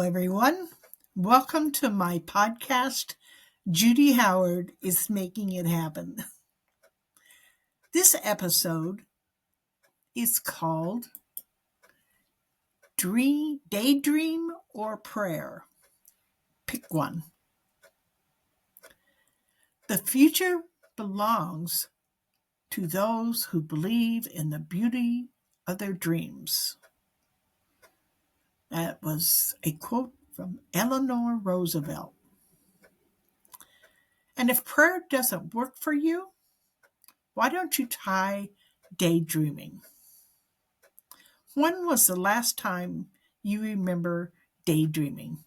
everyone. Welcome to my podcast. Judy Howard is making it happen. This episode is called Daydream or Prayer. Pick one. The future belongs to those who believe in the beauty of their dreams. That was a quote from Eleanor Roosevelt. And if prayer doesn't work for you, why don't you try daydreaming? When was the last time you remember daydreaming?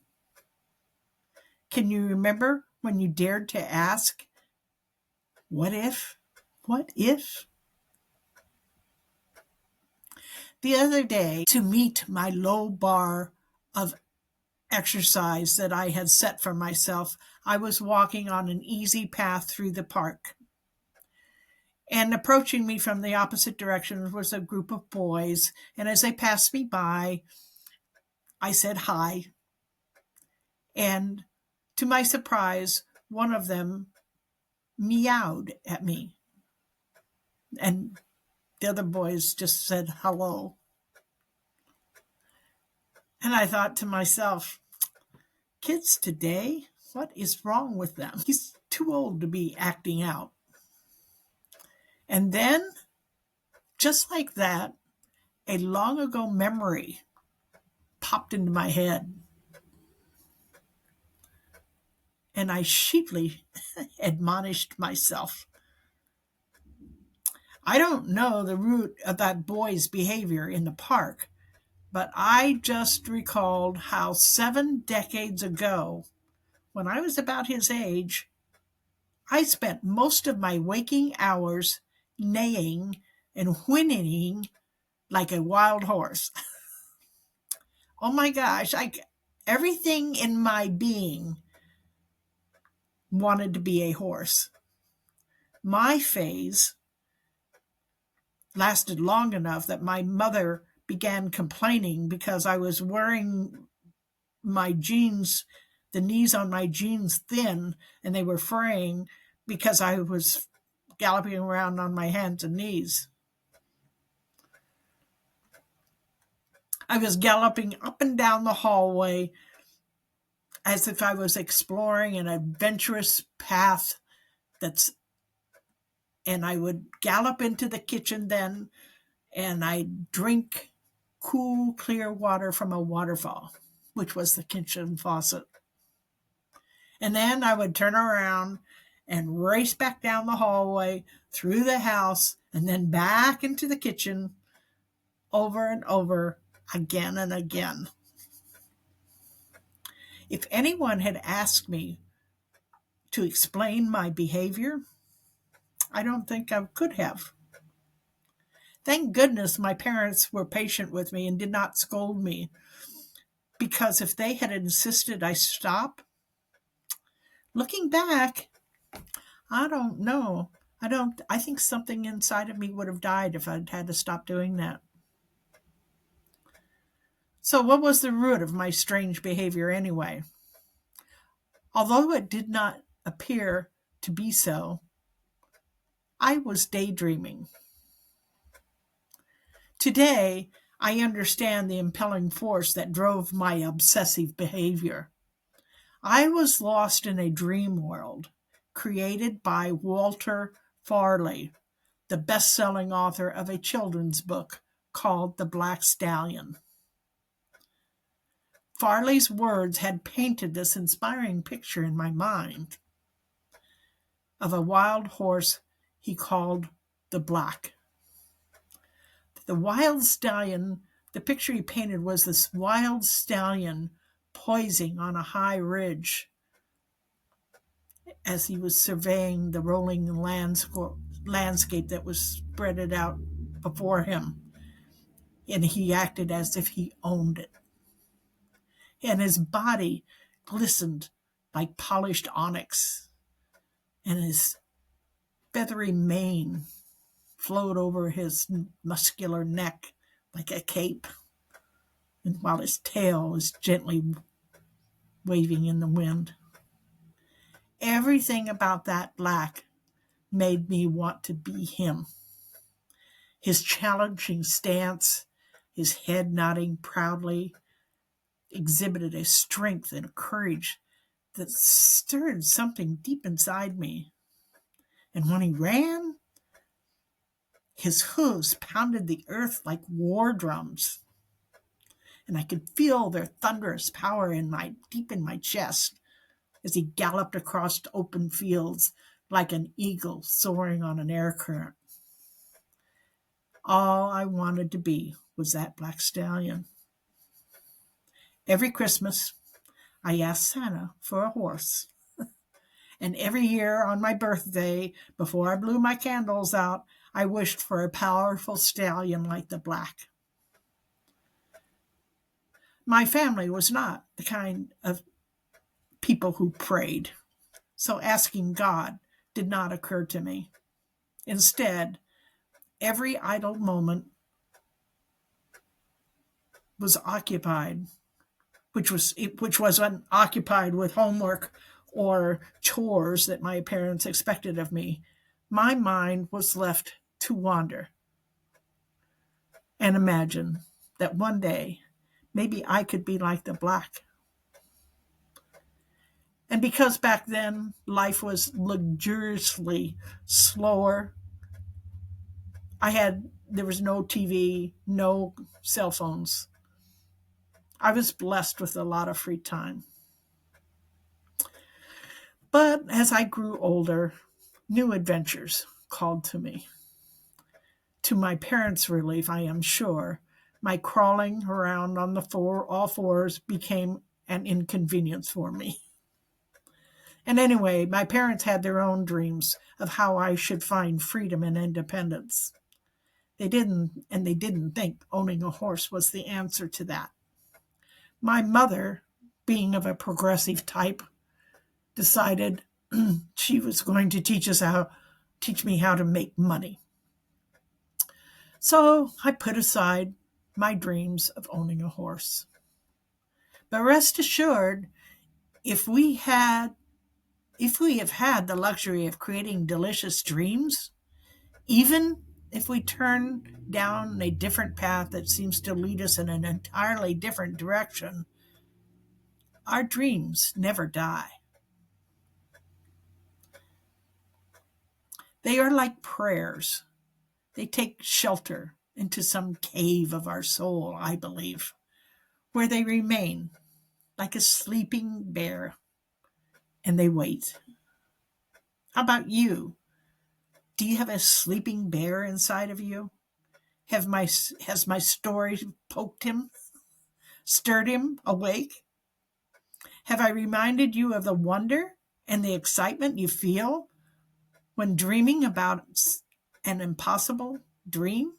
Can you remember when you dared to ask, what if? What if? The other day, to meet my low bar of exercise that I had set for myself, I was walking on an easy path through the park. And approaching me from the opposite direction was a group of boys. And as they passed me by, I said hi. And to my surprise, one of them meowed at me. And the other boys just said hello. And I thought to myself, kids today, what is wrong with them? He's too old to be acting out. And then, just like that, a long ago memory popped into my head. And I sheepishly admonished myself. I don't know the root of that boy's behavior in the park, but I just recalled how 7 decades ago, when I was about his age, I spent most of my waking hours neighing and whinnying like a wild horse. Oh my gosh, everything in my being wanted to be a horse. My phase lasted long enough that my mother began complaining because I was wearing my jeans, the knees on my jeans thin, and they were fraying because I was galloping around on my hands and knees. I was galloping up and down the hallway as if I was exploring an adventurous path and I would gallop into the kitchen then, and I'd drink cool, clear water from a waterfall, which was the kitchen faucet. And then I would turn around and race back down the hallway, through the house, and then back into the kitchen, over and over, again and again. If anyone had asked me to explain my behavior, I don't think I could have. Thank goodness my parents were patient with me and did not scold me, because if they had insisted I stop, looking back, I don't know. I think something inside of me would have died if I'd had to stop doing that. So what was the root of my strange behavior anyway? Although it did not appear to be so, I was daydreaming. Today, I understand the impelling force that drove my obsessive behavior. I was lost in a dream world created by Walter Farley, the best-selling author of a children's book called The Black Stallion. Farley's words had painted this inspiring picture in my mind of a wild horse he called the Black. The wild stallion, the picture he painted was this wild stallion poising on a high ridge as he was surveying the rolling landscape that was spread out before him. And he acted as if he owned it. And his body glistened like polished onyx, and his feathery mane flowed over his muscular neck like a cape, and while his tail was gently waving in the wind. Everything about that black made me want to be him. His challenging stance, his head nodding proudly, exhibited a strength and a courage that stirred something deep inside me. And when he ran, his hooves pounded the earth like war drums, and I could feel their thunderous power deep in my chest as he galloped across open fields like an eagle soaring on an air current. All I wanted to be was that black stallion. Every Christmas, I asked Santa for a horse. And every year on my birthday, before I blew my candles out, I wished for a powerful stallion like the black. My family was not the kind of people who prayed, so asking God did not occur to me. Instead, every idle moment was occupied, which wasn't occupied with homework or chores that my parents expected of me. My mind was left to wander and imagine that one day maybe I could be like the black. And because back then life was luxuriously slower, there was no TV, no cell phones. I was blessed with a lot of free time. But as I grew older, new adventures called to me. To my parents' relief, I am sure, my crawling around on all fours became an inconvenience for me. And anyway, my parents had their own dreams of how I should find freedom and independence. They didn't think owning a horse was the answer to that. My mother, being of a progressive type, decided she was going to teach me how to make money. So I put aside my dreams of owning a horse. But rest assured, if we have had the luxury of creating delicious dreams, even if we turn down a different path that seems to lead us in an entirely different direction, our dreams never die. They are like prayers. They take shelter into some cave of our soul, I believe, where they remain like a sleeping bear and they wait. How about you? Do you have a sleeping bear inside of you? Has my story poked him, stirred him awake? Have I reminded you of the wonder and the excitement you feel when dreaming about an impossible dream?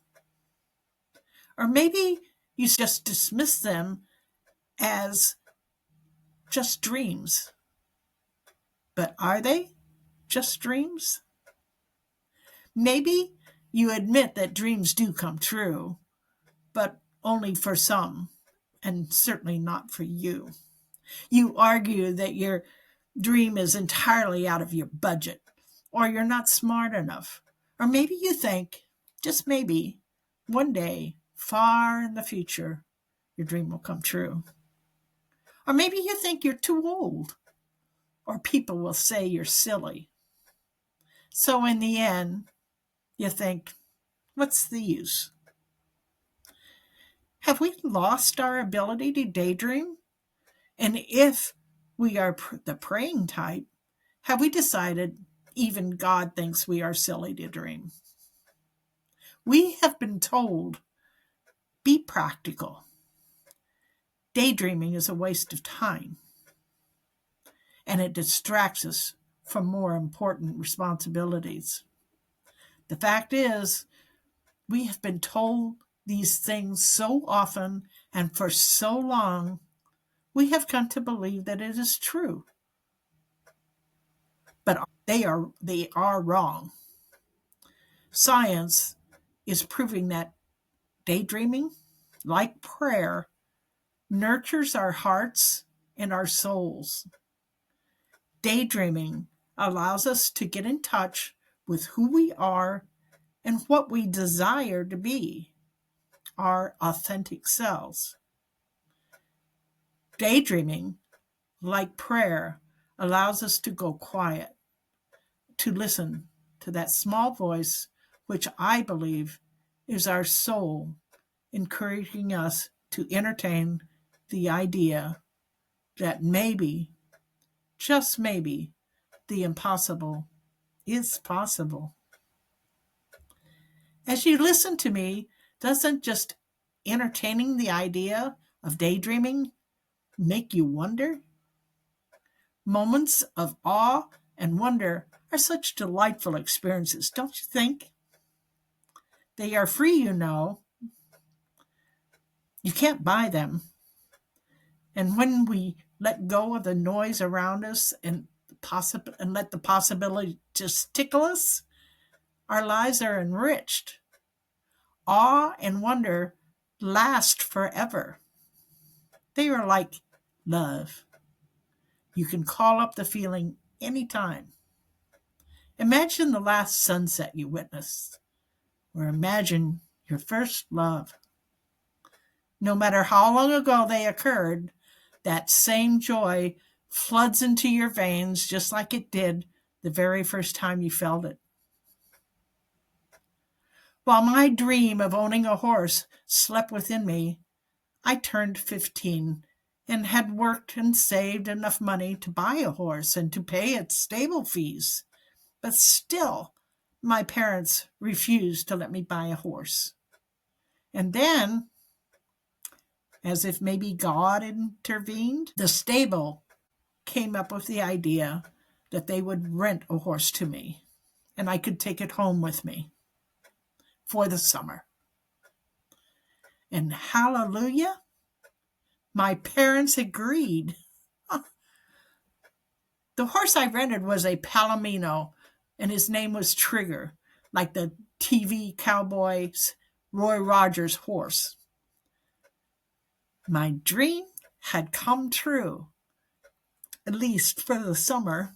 Or maybe you just dismiss them as just dreams. But are they just dreams? Maybe you admit that dreams do come true, but only for some, and certainly not for you. You argue that your dream is entirely out of your budget, or you're not smart enough. Or maybe you think, just maybe, one day, far in the future, your dream will come true. Or maybe you think you're too old, or people will say you're silly. So in the end, you think, what's the use? Have we lost our ability to daydream? And if we are the praying type, have we decided even God thinks we are silly to dream? We have been told, be practical. Daydreaming is a waste of time, and it distracts us from more important responsibilities. The fact is, we have been told these things so often and for so long, we have come to believe that it is true. But they are wrong. Science is proving that daydreaming, like prayer, nurtures our hearts and our souls. Daydreaming allows us to get in touch with who we are and what we desire to be, our authentic selves. Daydreaming, like prayer, allows us to go quiet, to listen to that small voice, which I believe is our soul, encouraging us to entertain the idea that maybe, just maybe, the impossible is possible. As you listen to me, doesn't just entertaining the idea of daydreaming make you wonder? Moments of awe and wonder are such delightful experiences, don't you think? They are free, you know. You can't buy them. And when we let go of the noise around us and let the possibility just tickle us, our lives are enriched. Awe and wonder last forever. They are like love. You can call up the feeling anytime. Imagine the last sunset you witnessed, or imagine your first love. No matter how long ago they occurred, that same joy floods into your veins just like it did the very first time you felt it. While my dream of owning a horse slept within me, I turned 15 and had worked and saved enough money to buy a horse and to pay its stable fees. But still, my parents refused to let me buy a horse. And then, as if maybe God intervened, the stable came up with the idea that they would rent a horse to me and I could take it home with me for the summer. And hallelujah, my parents agreed. The horse I rented was a Palomino, and his name was Trigger, like the TV cowboy's Roy Rogers horse. My dream had come true, at least for the summer.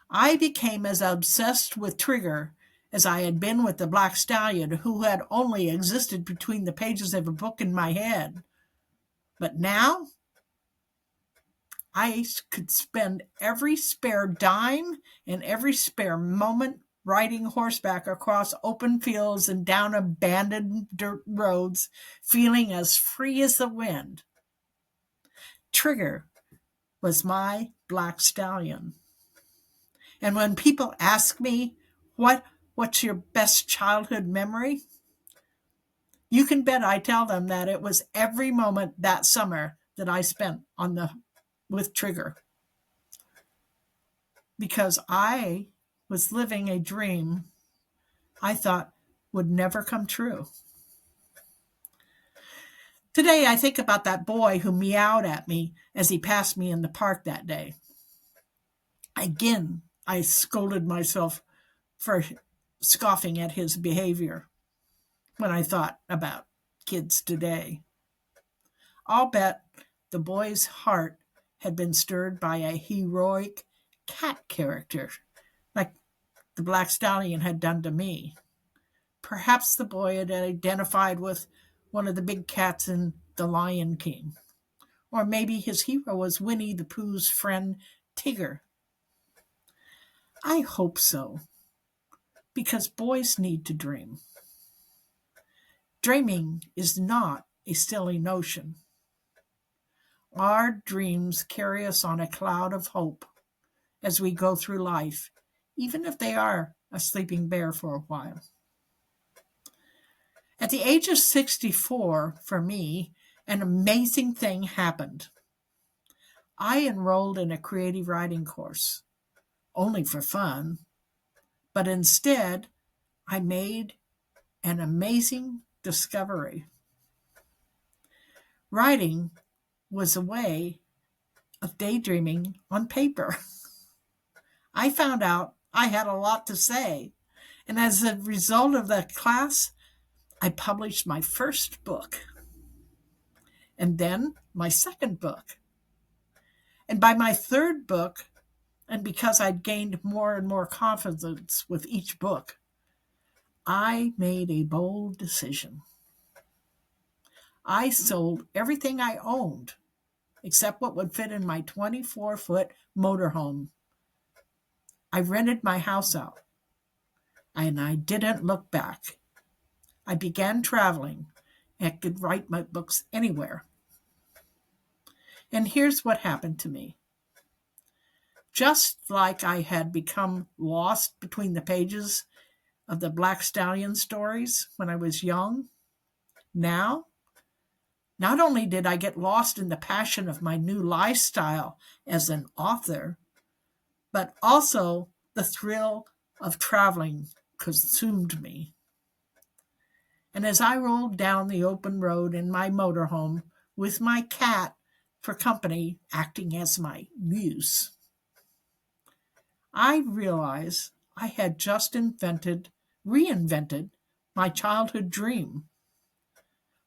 I became as obsessed with Trigger as I had been with the Black Stallion, who had only existed between the pages of a book in my head. But now, I could spend every spare dime and every spare moment riding horseback across open fields and down abandoned dirt roads, feeling as free as the wind. Trigger was my Black Stallion. And when people ask me, what's your best childhood memory? You can bet I tell them that it was every moment that summer that I spent with Trigger. Because I was living a dream I thought would never come true. Today I think about that boy who meowed at me as he passed me in the park that day. Again, I scolded myself for scoffing at his behavior when I thought about kids today. I'll bet the boy's heart had been stirred by a heroic cat character, like the Black Stallion had done to me. Perhaps the boy had identified with one of the big cats in The Lion King. Or maybe his hero was Winnie the Pooh's friend, Tigger. I hope so, because boys need to dream. Dreaming is not a silly notion. Our dreams carry us on a cloud of hope as we go through life, even if they are a sleeping bear for a while. At the age of 64, for me, an amazing thing happened. I enrolled in a creative writing course, only for fun, but instead I made an amazing discovery. Writing was a way of daydreaming on paper. I found out I had a lot to say, and as a result of the class, I published my first book, and then my second book. And by my third book, and because I'd gained more and more confidence with each book, I made a bold decision. I sold everything I owned except what would fit in my 24-foot motorhome. I rented my house out, and I didn't look back. I began traveling and could write my books anywhere. And here's what happened to me. Just like I had become lost between the pages of the Black Stallion stories when I was young, now, not only did I get lost in the passion of my new lifestyle as an author, but also the thrill of traveling consumed me. And as I rolled down the open road in my motorhome with my cat for company acting as my muse, I realized I had just reinvented my childhood dream.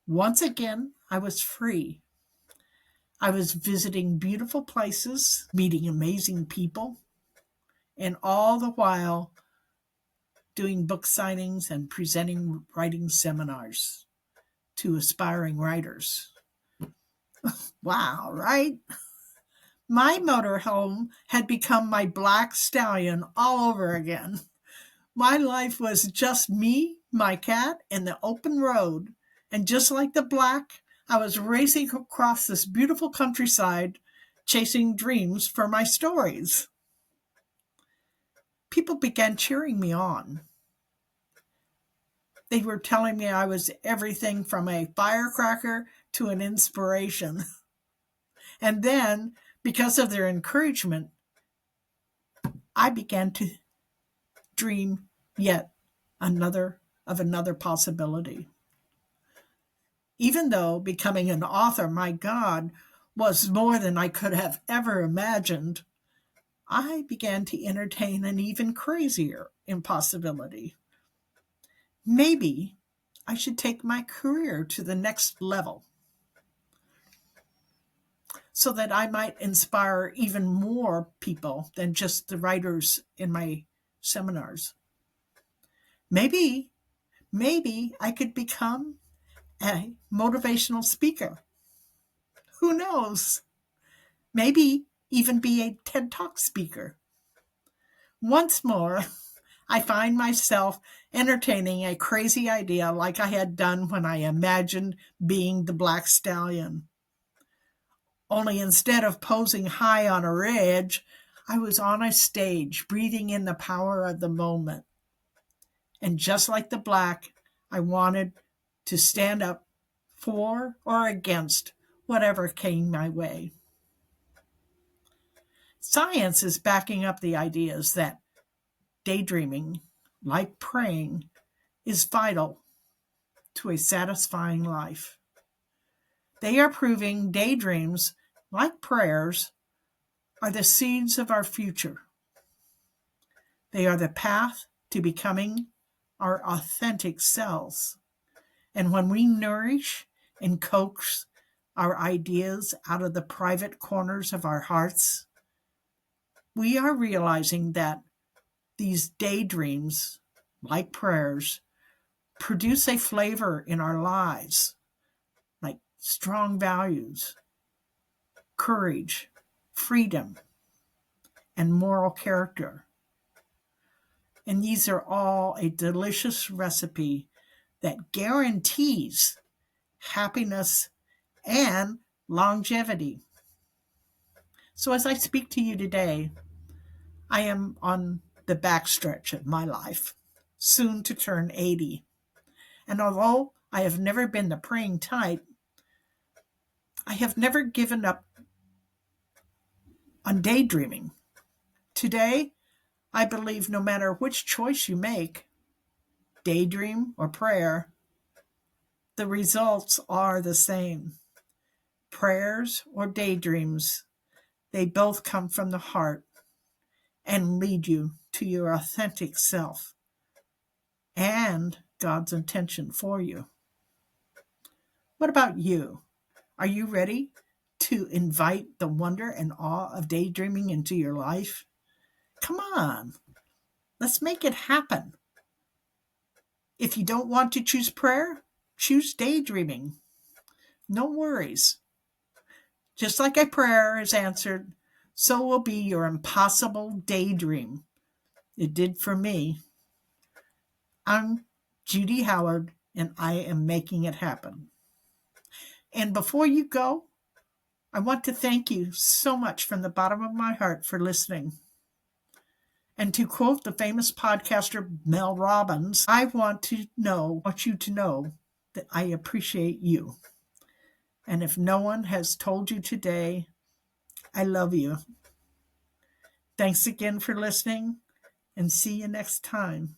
Once again, I was free. I was visiting beautiful places, meeting amazing people, and all the while doing book signings and presenting writing seminars to aspiring writers. Wow, right? My motorhome had become my black stallion all over again. My life was just me, my cat, and the open road. And just like the black, I was racing across this beautiful countryside, chasing dreams for my stories. People began cheering me on. They were telling me I was everything from a firecracker to an inspiration. And then, because of their encouragement, I began to dream yet another possibility. Even though becoming an author, my God, was more than I could have ever imagined, I began to entertain an even crazier impossibility. Maybe I should take my career to the next level so that I might inspire even more people than just the writers in my seminars. Maybe, maybe I could become a motivational speaker. Who knows? Maybe even be a TED Talk speaker. Once more, I find myself entertaining a crazy idea like I had done when I imagined being the Black Stallion. Only instead of posing high on a ridge, I was on a stage, breathing in the power of the moment. And just like the black, I wanted to stand up for or against whatever came my way. Science is backing up the ideas that daydreaming, like praying, is vital to a satisfying life. They are proving daydreams, like prayers, are the seeds of our future. They are the path to becoming our authentic selves. And when we nourish and coax our ideas out of the private corners of our hearts, we are realizing that these daydreams, like prayers, produce a flavor in our lives, like strong values, courage, freedom, and moral character. And these are all a delicious recipe that guarantees happiness and longevity. So as I speak to you today, I am on the backstretch of my life, soon to turn 80. And although I have never been the praying type, I have never given up on daydreaming. Today, I believe no matter which choice you make, daydream or prayer, the results are the same. Prayers or daydreams, they both come from the heart and lead you to your authentic self and God's intention for you. What about you? Are you ready to invite the wonder and awe of daydreaming into your life? Come on, let's make it happen. If you don't want to choose prayer, choose daydreaming. No worries. Just like a prayer is answered, so will be your impossible daydream. It did for me. I'm Judy Howard, and I am making it happen. And before you go, I want to thank you so much from the bottom of my heart for listening. And to quote the famous podcaster Mel Robbins, I want you to know that I appreciate you. And if no one has told you today, I love you. Thanks again for listening, and see you next time.